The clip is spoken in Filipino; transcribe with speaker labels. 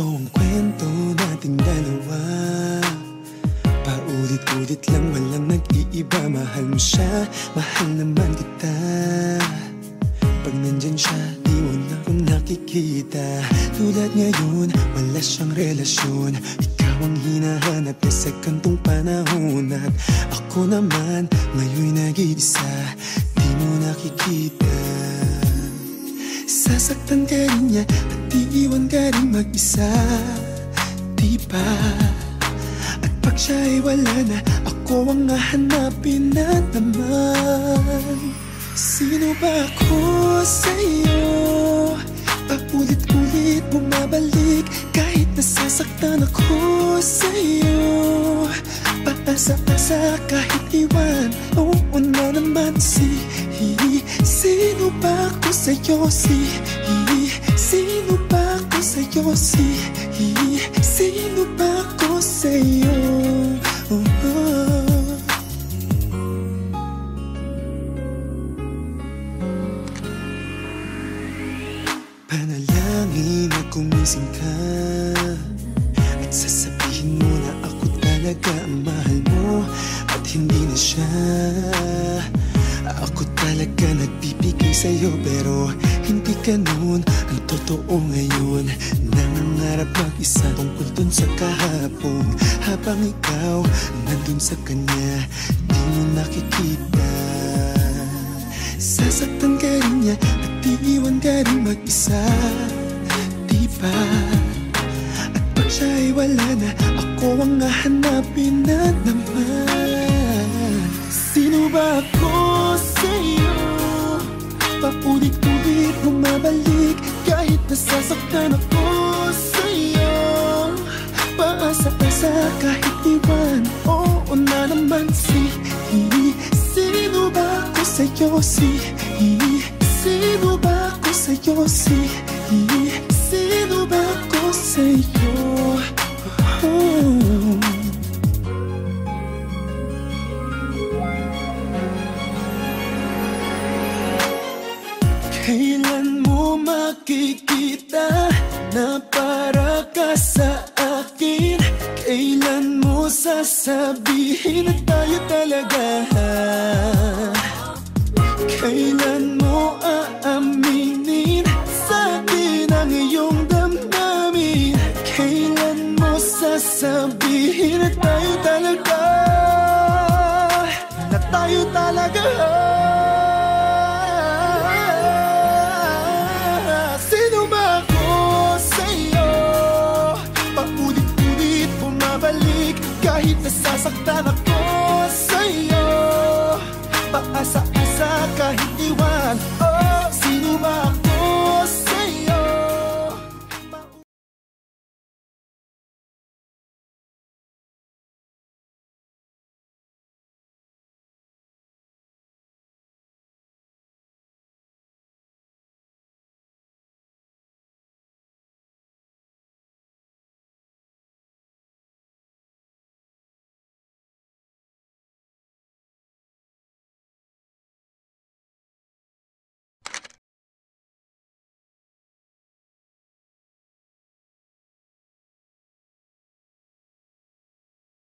Speaker 1: Ito ang kwento nating dalawa, paulit-ulit lang, walang nag-iiba. Mahal mo siya, mahal naman kita. Pag nandyan siya, di mo na ako nakikita. Tulad ngayon, wala siyang relasyon. Ikaw ang hinahanap niya sa kantong panahon. At ako naman, ngayon'y nag-iisa, di mo nakikita. Sasaktan ka rin niya at iiwan ka rin mag-isa, di ba? At pag siya'y wala na, ako ang hahanapin na naman. Sino ba ako sa'yo? Paulit-ulit bumabalik, kahit nasasaktan ako sa'yo. Paasa-asa kahit iwan, oo na naman. Sino ba ako sa'yo? Sino ba ako sa'yo? Sino ba ako sa'yo? Panalangin na gumising ka at sasabihin mo na ako talaga ang mahal mo at hindi na siya. Ako talaga nagbibigay sa'yo, pero hindi ganun ang totoo ngayon. Nangangarap mag-isa tungkol dun sa kahapon, habang ikaw nandun sa kanya, di mo nakikita. Sasaktan ka rin niya at iiwan ka rin mag-isa, di ba? At pag siya'y wala na, ako ang hahanapin na naman. Sino ba ako sa'yo? Paulit-ulit bumabalik, kahit nasasaktan ako sa'yo. Paasa-asa kahit iwan, oo na naman. Sino ba ako sa'yo? Sino ba ako sa'yo? Sino ba ako sa'yo? Kailan mo makikita na para ka sa akin? Kailan mo sasabihin na tayo talaga? Kailan mo aaminin sa akin ang iyong damdamin? Kailan mo sasabihin na tayo talaga? Na tayo talaga?